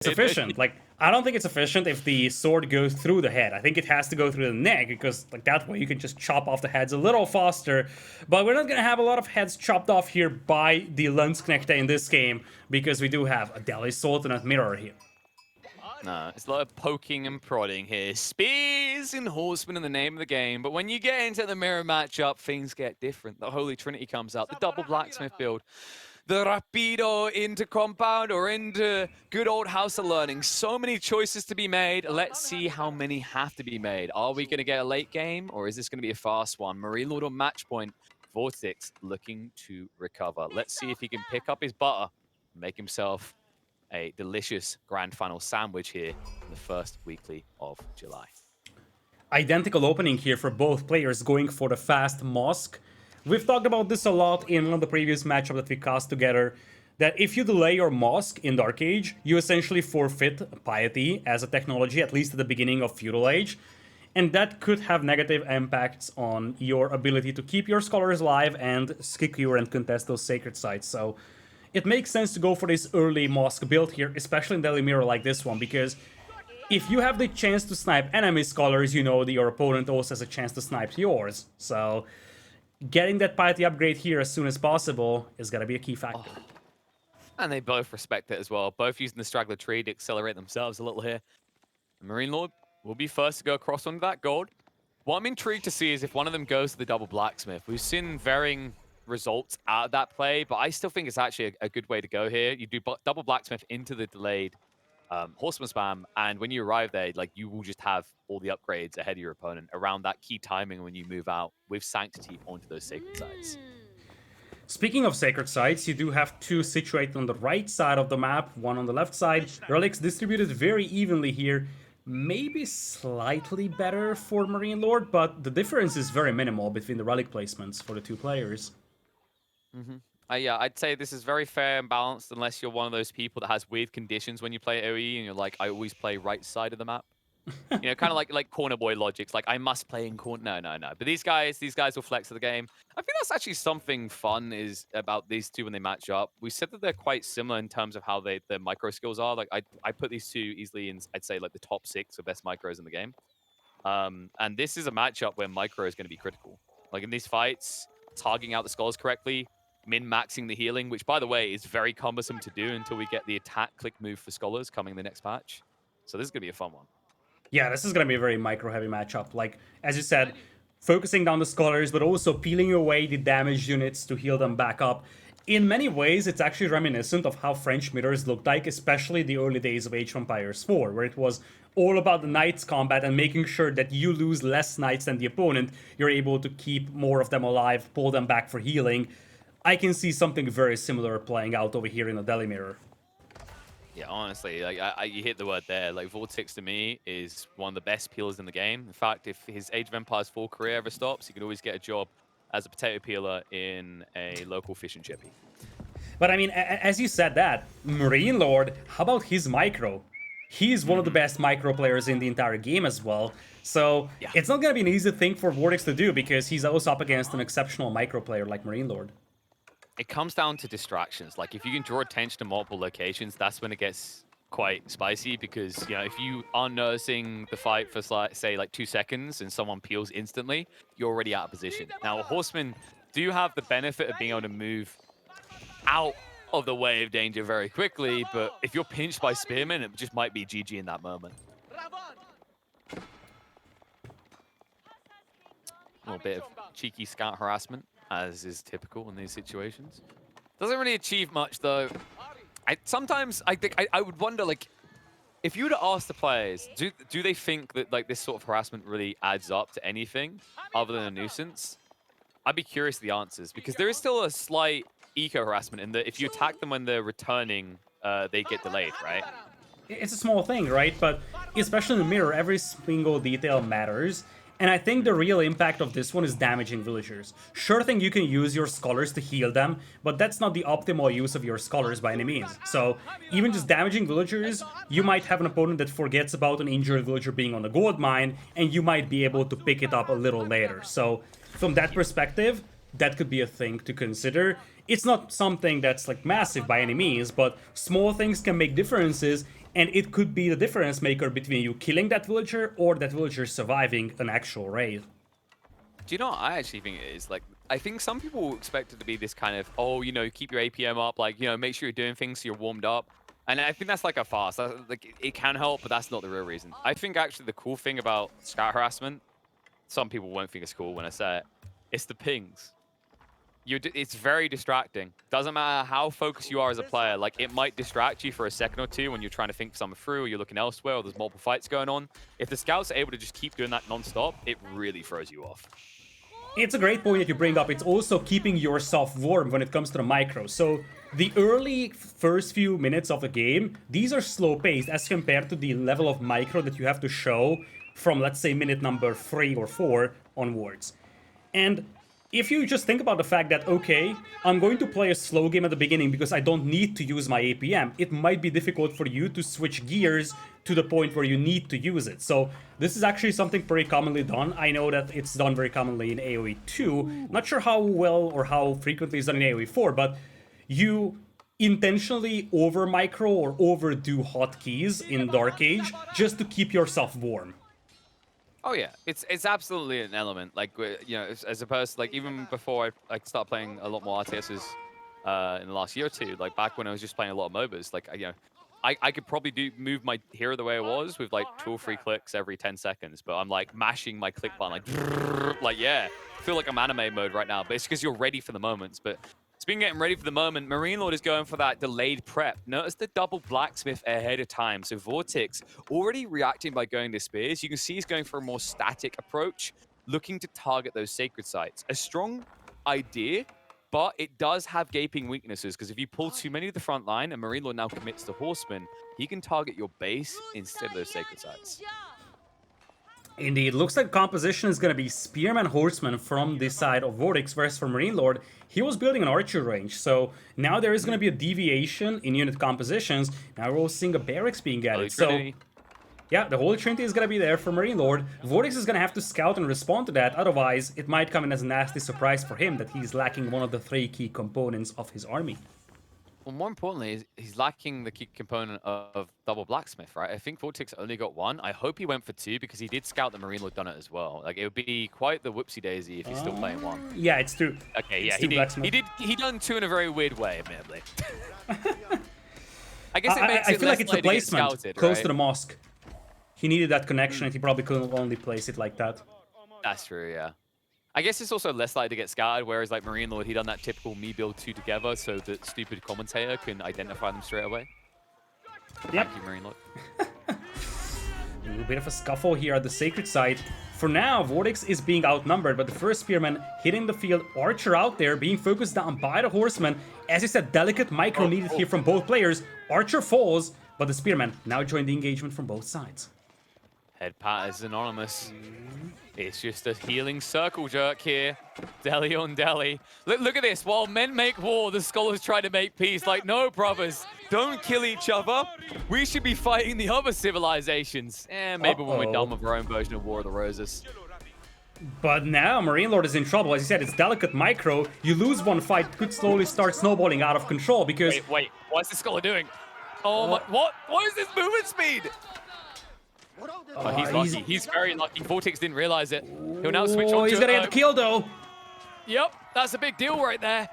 Efficient. Like, I don't think it's efficient if the sword goes through the head. I think it has to go through the neck, because like that way you can just chop off the heads a little faster. But we're not gonna have a lot of heads chopped off here by the Landsknechte in this game, because we do have a Deli Sword and a Mirror here. No, it's a lot of poking and prodding here. Spears and Horsemen in the name of the game. But when you get into the mirror matchup, things get different. The Holy Trinity comes out, the double blacksmith build. The Rapido into compound or into good old House of Learning. So many choices to be made. Let's see how many have to be made. Are we going to get a late game, or is this going to be a fast one? MarineLorD on match point. VortiX looking to recover. Let's see if he can pick up his butter and make himself a delicious grand final sandwich here in the first weekly of July. Identical opening here for both players, going for the fast Mosque. We've talked about this a lot in one of the previous matchups that we cast together, that if you delay your Mosque in Dark Age, you essentially forfeit Piety as a technology, at least at the beginning of Feudal Age, and that could have negative impacts on your ability to keep your Scholars alive and secure and contest those sacred sites. So it makes sense to go for this early Mosque build here, especially in Daily Mirror like this one, because if you have the chance to snipe enemy Scholars, you know that your opponent also has a chance to snipe yours. So getting that Piety upgrade here as soon as possible is going to be a key factor. Oh. And they both respect it as well. Both using the Straggler tree to accelerate themselves a little here. MarineLorD will be first to go across onto that gold. What I'm intrigued to see is if one of them goes to the double blacksmith. We've seen varying results out of that play, but I still think it's actually a good way to go here. You do double blacksmith into the delayed horseman spam, and when you arrive there, like, you will just have all the upgrades ahead of your opponent around that key timing when you move out with Sanctity onto those sacred sites. Speaking of sacred sites, you do have two situated on the right side of the map, one on the left side. Relics distributed very evenly here. Maybe slightly better for MarineLorD, but the difference is very minimal between the relic placements for the two players. Yeah, I'd say this is very fair and balanced, unless you're one of those people that has weird conditions when you play OE and you're like, I always play right side of the map. You know, kind of like corner boy logics, like I must play in corner. No. But these guys will flex to the game. I think that's actually something fun is about these two when they match up. We said that they're quite similar in terms of how their micro skills are. Like I put these two easily in, I'd say, like the top 6 of best micros in the game. And this is a matchup where micro is going to be critical. Like in these fights, targeting out the skulls correctly, min-maxing the healing, which, by the way, is very cumbersome to do until we get the attack click move for Scholars coming in the next patch. So this is going to be a fun one. Yeah, this is going to be a very micro-heavy matchup. Like, as you said, focusing down the Scholars, but also peeling away the damaged units to heal them back up. In many ways, it's actually reminiscent of how French mirrors looked like, especially the early days of Age of Empires 4, where it was all about the Knights combat and making sure that you lose less Knights than the opponent. You're able to keep more of them alive, pull them back for healing. I can see something very similar playing out over here in the Daily Mirror. Yeah, honestly, like you hit the word there. Like VortiX to me is one of the best peelers in the game. In fact, if his Age of Empires 4 career ever stops, he could always get a job as a potato peeler in a local fish and chippy. But I mean, as you said that, MarineLorD, how about his micro? He's one of the best micro players in the entire game as well. So yeah, it's not going to be an easy thing for VortiX to do, because he's also up against an exceptional micro player like MarineLorD. It comes down to distractions. Like, if you can draw attention to multiple locations, that's when it gets quite spicy, because, you know, if you are nursing the fight for, say, like 2 seconds and someone peels instantly, you're already out of position. Now, horsemen do have the benefit of being able to move out of the way of danger very quickly, but if you're pinched by spearmen, it just might be GG in that moment. A little bit of cheeky scout harassment, as is typical in these situations. Doesn't really achieve much, though. Sometimes I think I would wonder, like, if you were to ask the players, do they think that, like, this sort of harassment really adds up to anything other than a nuisance? I'd be curious of the answers, because there is still a slight eco harassment in that if you attack them when they're returning, they get delayed, right? It's a small thing, right? But especially in the mirror, every single detail matters. And I think the real impact of this one is damaging villagers. Sure thing, you can use your Scholars to heal them, but that's not the optimal use of your Scholars by any means. So even just damaging villagers, you might have an opponent that forgets about an injured villager being on the gold mine, and you might be able to pick it up a little later. So from that perspective, that could be a thing to consider. It's not something that's like massive by any means, but small things can make differences And it could be the difference maker between you killing that villager or that villager surviving an actual raid. Do you know what I actually think it is? Like, I think some people expect it to be this kind of, oh, you know, keep your APM up, like, you know, make sure you're doing things so you're warmed up. And I think that's like a farce. Like, it can help, but that's not the real reason. I think actually the cool thing about scout harassment, some people won't think it's cool when I say it, it's the pings. It's very distracting. Doesn't matter how focused you are as a player. Like, it might distract you for a second or two when you're trying to think something through, or you're looking elsewhere, or there's multiple fights going on. If the scouts are able to just keep doing that non-stop, it really throws you off. It's a great point that you bring up. It's also keeping yourself warm when it comes to the micro. So the early first few minutes of the game, these are slow paced as compared to the level of micro that you have to show from, let's say, minute number 3 or 4 onwards. And if you just think about the fact that, okay, I'm going to play a slow game at the beginning because I don't need to use my APM, it might be difficult for you to switch gears to the point where you need to use it. So this is actually something pretty commonly done. I know that it's done very commonly in AoE 2. Not sure how well or how frequently it's done in AoE 4, but you intentionally over micro or overdo hotkeys in Dark Age just to keep yourself warm. Oh yeah, it's absolutely an element. Like, you know, as a person, like even before I started playing a lot more RTSs in the last year or two, like back when I was just playing a lot of MOBAs, like you know, I could probably move my hero the way it was with like 2 or 3 clicks every 10 seconds, but I'm like mashing my click button like yeah, I feel like I'm anime mode right now, but it's because you're ready for the moments. But speaking of getting ready for the moment, MarineLorD is going for that delayed prep. Notice the double blacksmith ahead of time. So VortiX already reacting by going to spears. You can see he's going for a more static approach, looking to target those sacred sites. A strong idea, but it does have gaping weaknesses, because if you pull too many to the front line and MarineLorD now commits to horsemen, he can target your base instead of those sacred sites. Indeed, looks like composition is going to be Spearman Horseman from this side of VortiX, whereas for MarineLorD, he was building an archer range. So now there is going to be a deviation in unit compositions. Now we're seeing a barracks being added. So yeah, the Holy Trinity is going to be there for MarineLorD. VortiX is going to have to scout and respond to that. Otherwise, it might come in as a nasty surprise for him that he's lacking one of the 3 key components of his army. Well, more importantly, he's lacking the key component of double blacksmith, right? I think VortiX only got 1. I hope he went for 2 because he did scout that MarineLorD done it as well. Like, it would be quite the whoopsie daisy if he's still playing 1. Yeah, it's 2. Okay, yeah, he done 2 in a very weird way, admittedly. I guess it makes I feel like it's a placement scouted, close right? to the mosque. He needed that connection, and he probably couldn't only place it like that. That's true, yeah. I guess it's also less likely to get scouted, whereas like MarineLorD, he done that typical me build 2 together so that stupid commentator can identify them straight away. Yep. Thank you, MarineLorD. A little bit of a scuffle here at the sacred site. For now, VortiX is being outnumbered, but the first spearman hitting the field, Archer out there, being focused down by the horseman. As you said, delicate micro needed here from both players. Archer falls, but the spearman now joined the engagement from both sides. Head pat is anonymous. It's just a healing circle jerk here. Deli on deli. Look at this. While men make war, the scholars try to make peace. Like, no, brothers, don't kill each other. We should be fighting the other civilizations. Maybe when we're done with our own version of War of the Roses. But now MarineLorD is in trouble. As you said, it's delicate micro. You lose one fight, it could slowly start snowballing out of control because... Wait. What's the scholar doing? Oh my... What is this movement speed? Oh, he's lucky. He's very lucky. VortiX didn't realize it. He'll now switch on to... He's gonna get the kill, though. Yep, that's a big deal right there.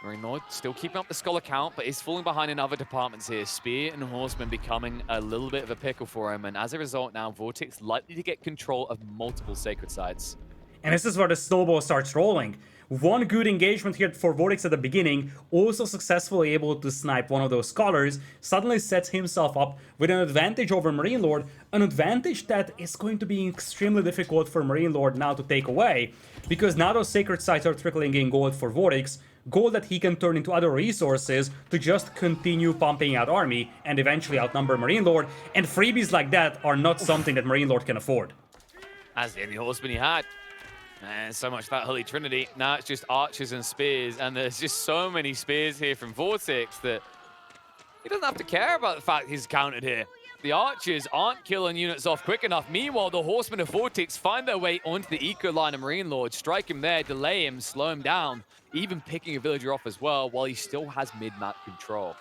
MarineLorD still keeping up the scholar count, but he's falling behind in other departments here. Spear and Horseman becoming a little bit of a pickle for him, and as a result now, VortiX likely to get control of multiple sacred sites. And this is where the snowball starts rolling. One good engagement here for VortiX at the beginning, also successfully able to snipe one of those scholars, suddenly sets himself up with an advantage over MarineLorD, an advantage that is going to be extremely difficult for MarineLorD now to take away, because now those sacred sites are trickling in gold for VortiX, gold that he can turn into other resources to just continue pumping out army and eventually outnumber MarineLorD, and freebies like that are not something that MarineLorD can afford. As the only horseman he had. And so much that Holy Trinity. Now it's just archers and spears, and there's just so many spears here from VortiX that he doesn't have to care about the fact he's countered here. The archers aren't killing units off quick enough. Meanwhile, the horsemen of VortiX find their way onto the eco line of MarineLorD, strike him there, delay him, slow him down, even picking a villager off as well, while he still has mid-map control.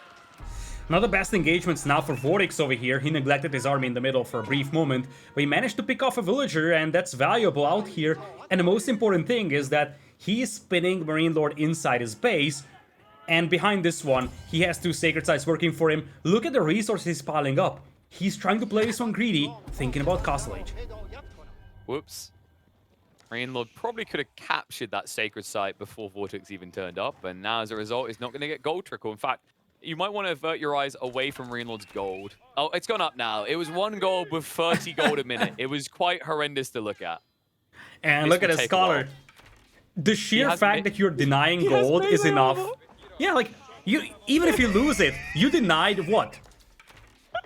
Not the best engagements now for VortiX over here. He neglected his army in the middle for a brief moment, but he managed to pick off a villager, and that's valuable out here. And the most important thing is that he is spinning MarineLorD inside his base, and behind this one, he has 2 Sacred Sites working for him. Look at the resources he's piling up. He's trying to play this one greedy, thinking about Castle Age. Whoops. MarineLorD probably could have captured that Sacred Site before VortiX even turned up, and now as a result, he's not going to get gold trickle. In fact, you might want to avert your eyes away from MarineLorD's gold. Oh, it's gone up now. It was 1 gold with 30 gold a minute. It was quite horrendous to look at. And look at his scholar. The sheer fact that you're denying gold is enough. Yeah, like, even if you lose it, you denied what?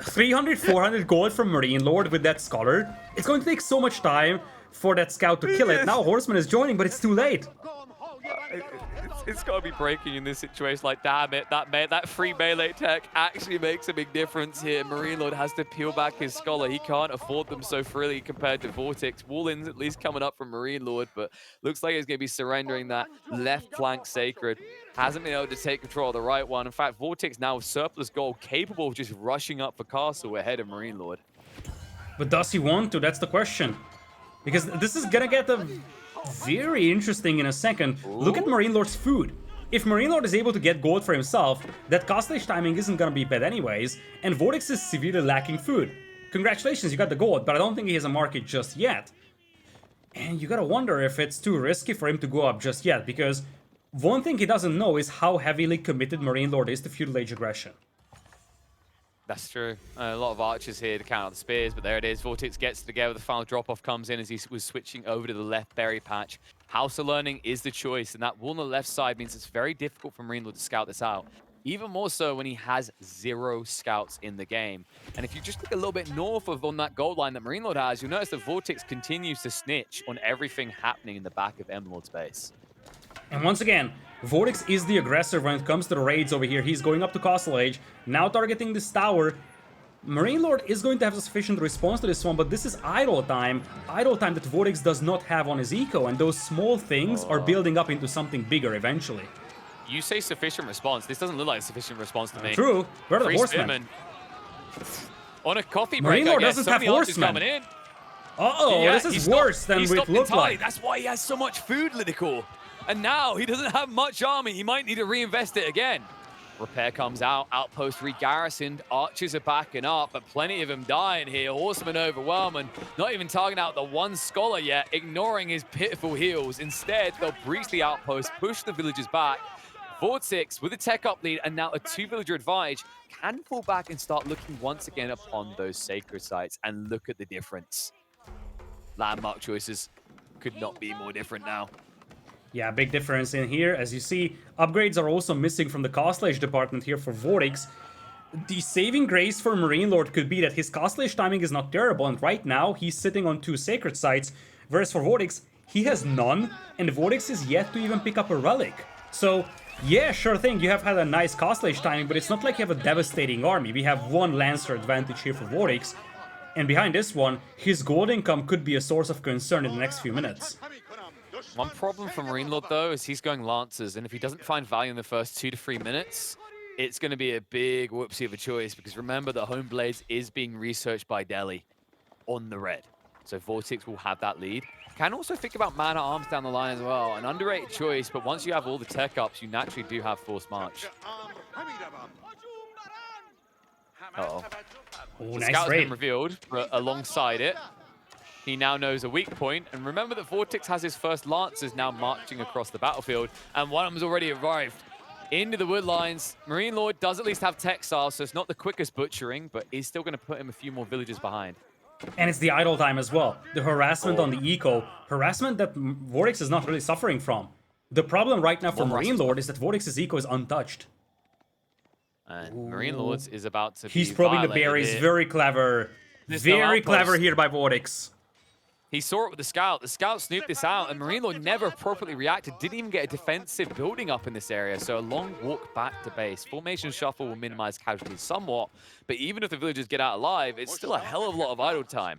300, 400 gold from MarineLorD with that scholar. It's going to take so much time for that scout to kill it. Now Horseman is joining, but it's too late. It's got to be breaking in this situation. Like, damn it, that free melee tech actually makes a big difference here. MarineLorD has to peel back his scholar. He can't afford them so freely compared to VortiX. Woolin's at least coming up from MarineLorD, but looks like he's going to be surrendering that left flank Sacred. Hasn't been able to take control of the right one. In fact, VortiX now with surplus gold, capable of just rushing up for Castle ahead of MarineLorD. But does he want to? That's the question. Because this is gonna get very interesting in a second. Ooh. Look at MarineLorD's food. If MarineLorD is able to get gold for himself, that Castle Age timing isn't gonna be bad anyways, and VortiX is severely lacking food. Congratulations, you got the gold, but I don't think he has a market just yet. And you gotta wonder if it's too risky for him to go up just yet, because one thing he doesn't know is how heavily committed MarineLorD is to feudal age aggression. That's true. A lot of archers here to count out the spears, but there it is. VortiX gets together. The final drop-off comes in as he was switching over to the left berry patch. House of Learning is the choice, and that wall on the left side means it's very difficult for MarineLorD to scout this out. Even more so when he has 0 scouts in the game. And if you just look a little bit north of on that gold line that MarineLorD has, you'll notice that VortiX continues to snitch on everything happening in the back of MLord's base. And once again, VortiX is the aggressor when it comes to the raids over here. He's going up to Castle Age, now targeting this tower. MarineLorD is going to have a sufficient response to this one, but this is idle time that VortiX does not have on his eco, and those small things are building up into something bigger eventually. You say sufficient response. This doesn't look like a sufficient response to me. True. Where are the horsemen? On a coffee break, MarineLorD doesn't have horsemen. Coming in. Uh-oh, Yeah, this is worse than it looked like. That's why he has so much food, Lidakor. And now he doesn't have much army. He might need to reinvest it again. Repair comes out, outpost re-garrisoned, archers are backing up, but plenty of them dying here. Horsemen overwhelming, not even targeting out the 1 scholar yet, ignoring his pitiful heals. Instead, they'll breach the outpost, push the villagers back. VortiX with a tech up lead and now a 2-villager advantage can fall back and start looking once again upon those sacred sites. And look at the difference. Landmark choices could not be more different now. Yeah, big difference in here. As you see, upgrades are also missing from the Castle Age department here for VortiX. The saving grace for MarineLorD could be that his Castle Age timing is not terrible, and right now he's sitting on 2 sacred sites, whereas for VortiX, he has none, and VortiX is yet to even pick up a relic. So, yeah, sure thing, you have had a nice Castle Age timing, but it's not like you have a devastating army. We have 1 Lancer advantage here for VortiX, and behind this one, his gold income could be a source of concern in the next few minutes. One problem for MarineLorD, though, is he's going Lancers, and if he doesn't find value in the first 2 to 3 minutes, it's going to be a big whoopsie of a choice, because remember that Home Blades is being researched by Delhi on the red. So VortiX will have that lead. Can also think about man-at-arms down the line as well. An underrated choice, but once you have all the tech ups, you naturally do have Forced March. Uh-oh. Oh, The nice scout has raid. been revealed, but alongside it, he now knows a weak point. And remember that VortiX has his first Lancers now marching across the battlefield, and one of them's already arrived into the wood lines. MarineLorD does at least have textiles, so it's not the quickest butchering, but is still going to put him a few more villagers behind. And it's the idle time as well. The harassment on the eco. Harassment that VortiX is not really suffering from. The problem right now for MarineLorD is that VortiX's eco is untouched. And MarineLorD's is about to He's be probing the violated berries. here. Very clever. Very clever here by VortiX. He saw it with the scout. The scout snooped this out, and MarineLorD never appropriately reacted. Didn't even get a defensive building up in this area, so a long walk back to base. Formation shuffle will minimize casualties somewhat, but even if the villagers get out alive, it's still a hell of a lot of idle time.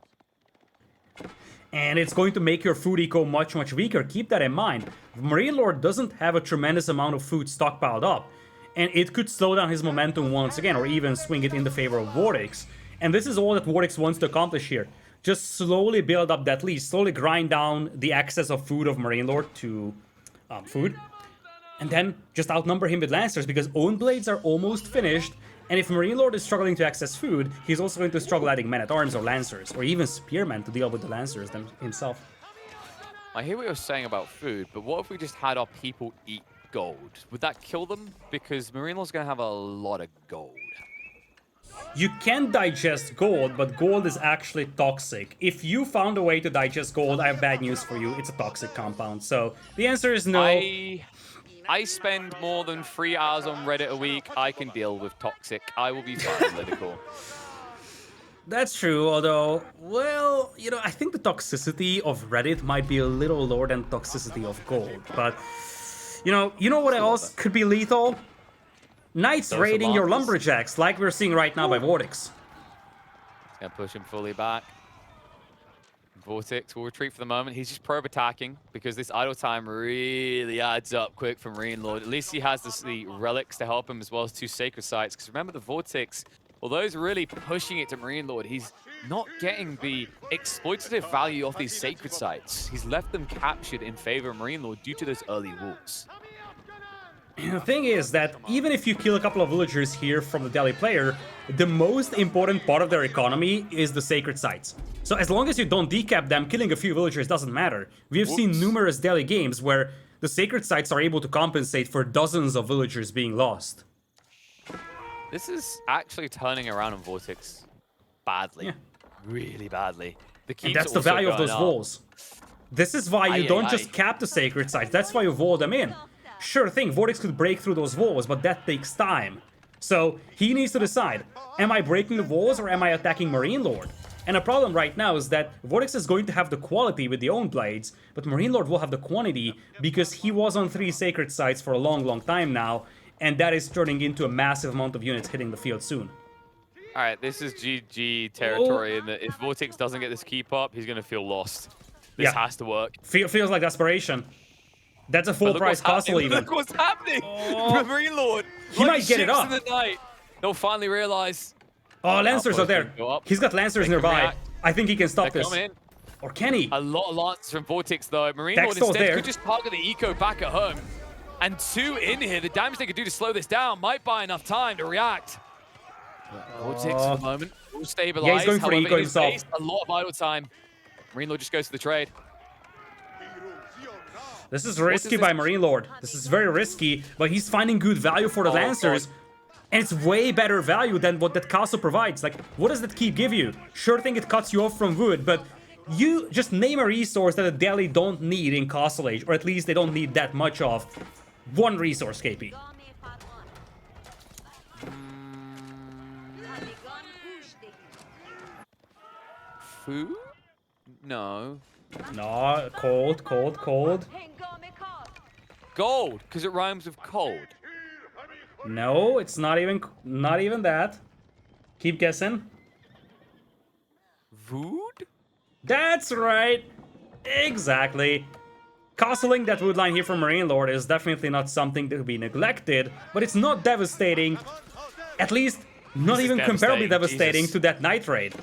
And it's going to make your food eco much weaker. Keep that in mind. MarineLorD doesn't have a tremendous amount of food stockpiled up. and it could slow down his momentum once again, or even swing it in the favor of VortiX. And this is all that VortiX wants to accomplish here. Just slowly build up that lead, slowly grind down the excess of food of MarineLorD to food, and then just outnumber him with Lancers, because own blades are almost finished, and if MarineLorD is struggling to access food, he's also going to struggle adding men-at-arms or Lancers, or even Spearmen to deal with the Lancers himself. I hear what you're saying about food, but what if we just had our people eat gold? Would that kill them? Because MarineLorD's going to have a lot of gold. You can digest gold, but gold is actually toxic. If you found a way to digest gold, I have bad news for you. It's a toxic compound. So the answer is no. I spend more than 3 hours on Reddit a week. I can deal with toxic. I will be fine, Lidakor. That's true, although, well, you know, I think the toxicity of Reddit might be a little lower than toxicity of gold. But, you know what else could be lethal? Knights raiding your lumberjacks, like we're seeing right now by VortiX. Gonna push him fully back. VortiX will retreat for the moment. He's just probe attacking because this idle time really adds up quick for MarineLorD. At least he has the relics to help him, as well as 2 sacred sites. Because remember, the VortiX, although he's really pushing it to MarineLorD, he's not getting the exploitative value of these sacred sites. He's left them captured in favor of MarineLorD due to those early walls. And the thing is that even if you kill a couple of villagers here from the Delhi player, the most important part of their economy is the sacred sites. So as long as you don't decap them, killing a few villagers doesn't matter. We have seen numerous Delhi games where the sacred sites are able to compensate for dozens of villagers being lost. This is actually turning around on VortiX badly. Yeah. Really badly. And that's the value of those walls. This is why you don't just cap the sacred sites, that's why you wall them in. Sure thing, VortiX could break through those walls, but that takes time. So he needs to decide, am I breaking the walls or am I attacking MarineLorD? And the problem right now is that VortiX is going to have the quality with the own blades, but MarineLorD will have the quantity because he was on 3 sacred sites for a long time now, and that is turning into a massive amount of units hitting the field soon. Alright, this is GG territory, and if VortiX doesn't get this keep up, he's going to feel lost. This has to work. Feels like desperation. That's a full price castle even. Look what's happening! MarineLorD! He might get it up. In the night. They'll finally realize. Oh, Lancers are there. He's got Lancers nearby. I think he can stop this. Or can he? A lot of Lancers from VortiX though. MarineLorD instead could just target the eco back at home. And 2 in here. The damage they could do to slow this down might buy enough time to react. VortiX for the moment will stabilize. Yeah, he's going for the eco himself. A lot of idle time. MarineLorD just goes to the trade. This is risky by MarineLorD. This is very risky, but he's finding good value for the Lancers. And it's way better value than what that castle provides. Like, what does that keep give you? Sure thing it cuts you off from wood, but you just name a resource that the Delhi don't need in Castle Age, or at least they don't need that much of. One resource, KP. Food? No. No, cold. Gold, because it rhymes with cold. No, it's not even that. Keep guessing. Food? That's right. Exactly. Castling that wood line here from MarineLorD is definitely not something to be neglected, but it's not devastating. At least not even comparably devastating to that night raid.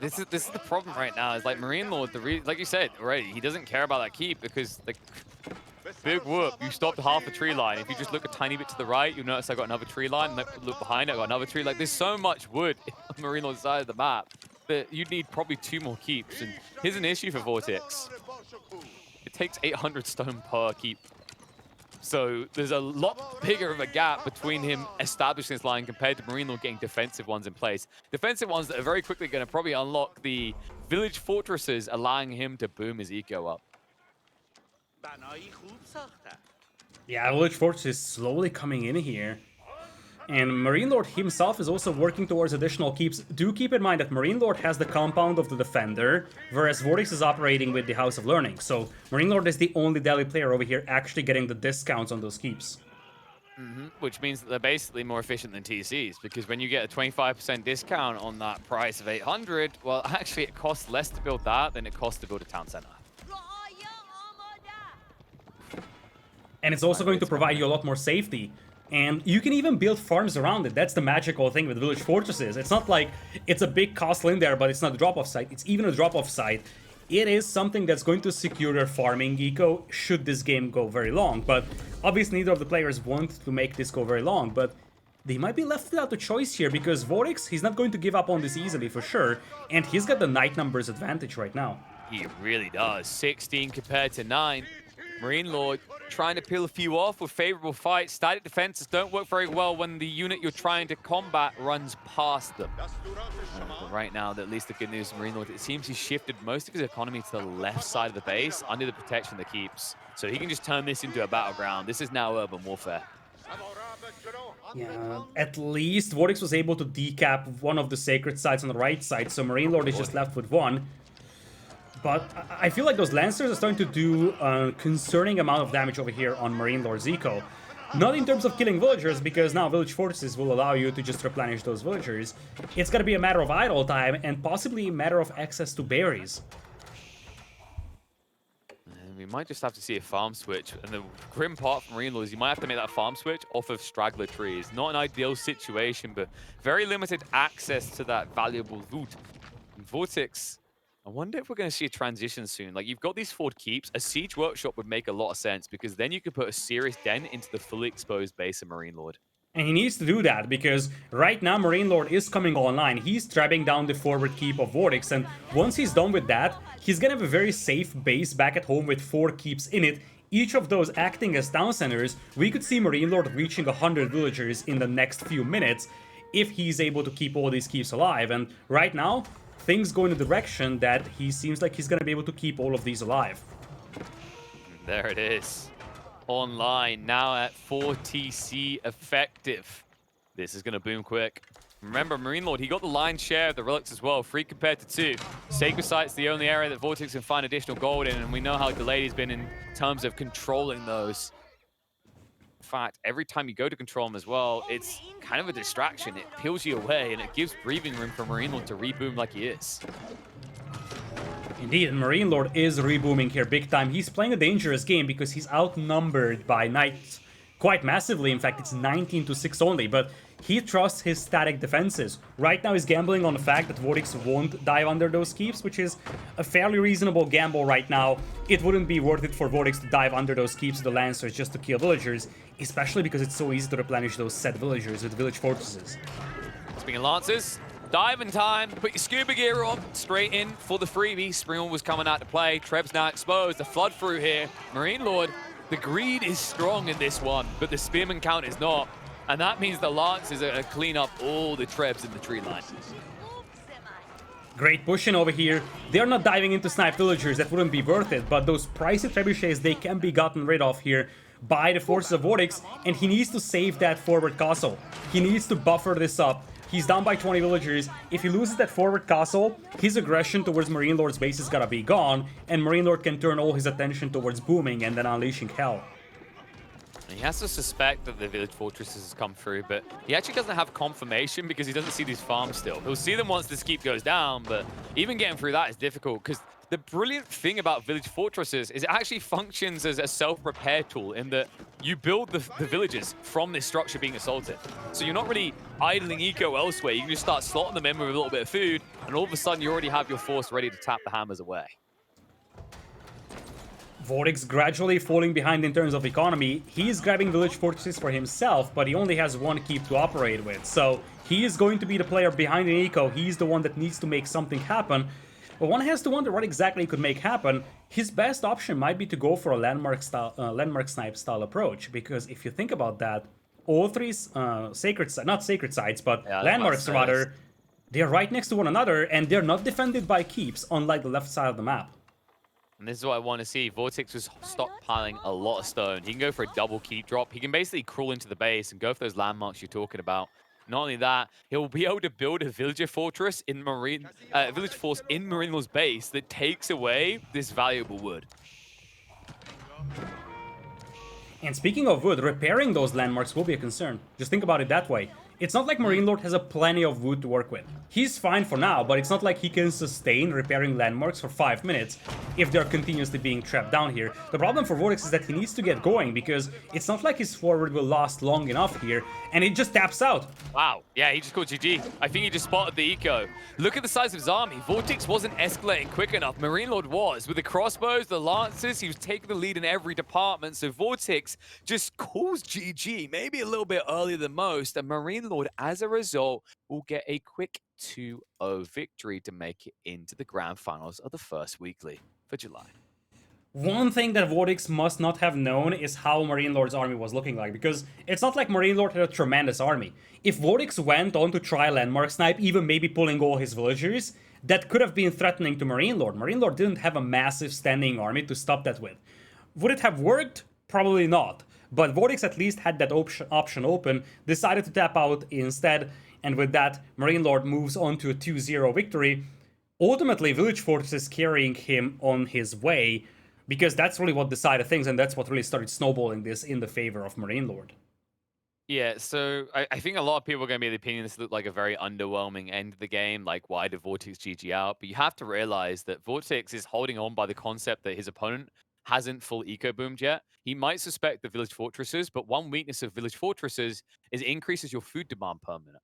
This is the problem right now. Is like MarineLorD, like you said already, he doesn't care about that keep because the big whoop, you stopped half a tree line. If you just look a tiny bit to the right, you'll notice I got another tree line. Look behind it, I got another tree. Like there's so much wood on MarineLorD's side of the map that you'd need probably 2 more keeps. And here's an issue for VortiX. It takes 800 stone per keep. So there's a lot bigger of a gap between him establishing this line compared to MarineLorD getting defensive ones in place. Defensive ones that are very quickly going to probably unlock the village fortresses, allowing him to boom his eco up. Yeah, village fortress is slowly coming in here. And MarineLorD himself is also working towards additional keeps. Do keep in mind that MarineLorD has the compound of the Defender, whereas VortiX is operating with the House of Learning. So MarineLorD is the only Delhi player over here actually getting the discounts on those keeps. Which means that they're basically more efficient than TCs, because when you get a 25% discount on that price of 800, well, actually it costs less to build that than it costs to build a town center. And it's also going to provide you a lot more safety. And you can even build farms around it. That's the magical thing with village fortresses. It's not like it's a big castle in there, but it's not a drop-off site. It's even a drop-off site. It is something that's going to secure their farming eco should this game go very long. But obviously neither of the players want to make this go very long, but they might be left without a choice here because VortiX, he's not going to give up on this easily for sure, and he's got the knight numbers advantage right now. He really does. 16 compared to 9. MarineLorD trying to peel a few off with favorable fights. Static defenses don't work very well when the unit you're trying to combat runs past them. But right now, at least the good news, MarineLorD, it seems he's shifted most of his economy to the left side of the base under the protection that keeps. So he can just turn this into a battleground. This is now urban warfare. Yeah, at least VortiX was able to decap one of the sacred sites on the right side, so MarineLorD is just left with one. But I feel like those Lancers are starting to do a concerning amount of damage over here on MarineLorD's eco. Not in terms of killing villagers, because now village fortresses will allow you to just replenish those villagers. It's gonna be a matter of idle time and possibly a matter of access to berries. We might just have to see a farm switch. And the grim part from MarineLorD is you might have to make that farm switch off of straggler trees. Not an ideal situation, but very limited access to that valuable loot. And VortiX, I wonder if we're going to see a transition soon. Like, you've got these fort keeps. A siege workshop would make a lot of sense because then you could put a serious dent into the fully exposed base of MarineLorD. And he needs to do that because right now MarineLorD is coming online. He's trapping down the forward keep of VortiX, and once he's done with that, he's gonna have a very safe base back at home with 4 keeps in it, each of those acting as town centers. We could see MarineLorD reaching 100 villagers in the next few minutes if he's able to keep all these keeps alive. And right now, things go in the direction that he seems like he's gonna be able to keep all of these alive. There it is. Online, now at 4 TC effective. This is going to boom quick. Remember, MarineLorD, he got the lion's share of the relics as well, 3 compared to 2. Sacred Site's the only area that VortiX can find additional gold in, and we know how delayed he's been in terms of controlling those. In fact, every time you go to control them as well, it's kind of a distraction. It peels you away, and it gives breathing room for MarineLorD to reboom like he is. Indeed, and MarineLorD is rebooming here big time. He's playing a dangerous game because he's outnumbered by knights quite massively. In fact, it's 19 to 6 only, but he trusts his static defenses. Right now he's gambling on the fact that VortiX won't dive under those keeps, which is a fairly reasonable gamble right now. It wouldn't be worth it for VortiX to dive under those keeps of the Lancers just to kill villagers, especially because it's so easy to replenish those said villagers with village fortresses. Speaking of Lancers, dive in time, put your scuba gear on, straight in for the freebie. Springall was coming out to play. Treb's now exposed. The flood through here. MarineLorD, the greed is strong in this one, but the spearman count is not. And that means the Lancers are going to clean up all the Trebs in the tree line. Great pushing over here. They're not diving into snipe villagers. That wouldn't be worth it, but those pricey trebuchets, they can be gotten rid of here by the forces of VortiX, and he needs to save that forward castle. He needs to buffer this up. He's down by 20 villagers. If he loses that forward castle, his aggression towards MarineLorD's base is gonna be gone, and MarineLorD can turn all his attention towards booming and then unleashing hell. He has to suspect that the village fortresses has come through, but he actually doesn't have confirmation because he doesn't see these farms still. He'll see them once this keep goes down, but even getting through that is difficult because the brilliant thing about village fortresses is it actually functions as a self-repair tool in that you build the villages from this structure being assaulted. So you're not really idling eco elsewhere. You can just start slotting them in with a little bit of food, and all of a sudden you already have your force ready to tap the hammers away. VortiX gradually falling behind in terms of economy. He's grabbing village fortresses for himself, but he only has 1 keep to operate with. So he is going to be the player behind the eco. He's the one that needs to make something happen. But one has to wonder what exactly he could make happen. His best option might be to go for a landmark snipe style approach, because if you think about that, all 3 not sacred sites, but landmarks rather, they're right next to one another, and they're not defended by keeps, unlike the left side of the map. And this is what I want to see. VortiX was stockpiling a lot of stone. He can go for a double keep drop. He can basically crawl into the base and go for those landmarks you're talking about. Not only that, he'll be able to build a villager fortress in village force in MarineLorD's base that takes away this valuable wood. And speaking of wood, repairing those landmarks will be a concern. Just think about it that way. It's not like MarineLorD has a plenty of wood to work with. He's fine for now, but it's not like he can sustain repairing landmarks for 5 minutes if they're continuously being trapped down here. The problem for VortiX is that he needs to get going, because it's not like his forward will last long enough here, and it just taps out. Wow, yeah, he just called GG. I think he just spotted the eco. Look at the size of his army. VortiX wasn't escalating quick enough. MarineLorD was. With the crossbows, the lances, he was taking the lead in every department, so VortiX just calls GG, maybe a little bit earlier than most, and MarineLorD, as a result, will get a quick 2-0 victory to make it into the grand finals of the first weekly for July. One thing that VortiX must not have known is how MarineLorD's army was looking like, because it's not like MarineLorD had a tremendous army. If VortiX went on to try landmark snipe, even maybe pulling all his villagers, that could have been threatening to MarineLorD. MarineLorD didn't have a massive standing army to stop that with. Would it have worked? Probably not. But VortiX at least had that option open, decided to tap out instead, and with that, MarineLorD moves on to a 2-0 victory. Ultimately, Village Fortress is carrying him on his way, because that's really what decided things, and that's what really started snowballing this in the favor of MarineLorD. Yeah, so I think a lot of people are going to be of the opinion this looked like a very underwhelming end of the game. Like, why did VortiX GG out? But you have to realize that VortiX is holding on by the concept that his opponent hasn't full eco boomed yet. He might suspect the village fortresses, but one weakness of village fortresses is it increases your food demand per minute.